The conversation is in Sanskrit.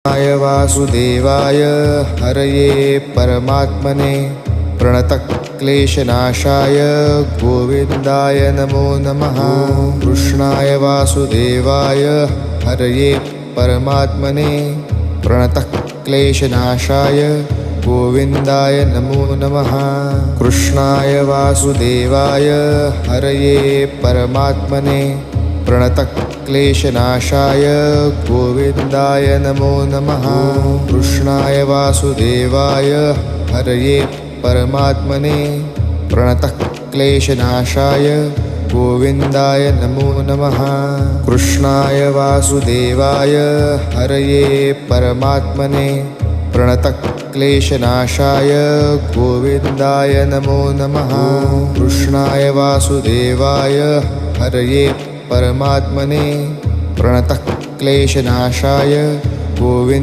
कृष्णाय वासुदेवाय हरये परमात्मने प्रणतक्लेशनाशाय गोविन्दाय नमो नमः। कृष्णाय वासुदेवाय हरये परमात्मने प्रणतक्लेशनाशाय गोविन्दाय नमो नमः। कृष्णाय वासुदेवाय हरये परमात्मने प्रणतक्लेशनाशाय गोविन्दाय नमो नमः। कृष्णाय वासुदेवाय हरये परमात्मने प्रणतक्लेशनाशाय गोविन्दाय नमो नमः। कृष्णाय वासुदेवाय हरये परमात्मने प्रणतक्लेशनाशाय गोविन्दाय नमो नमः। कृष्णाय वासुदेवाय हरये परमात्मने प्रणतक्लेशनाशाय गोविन्दाय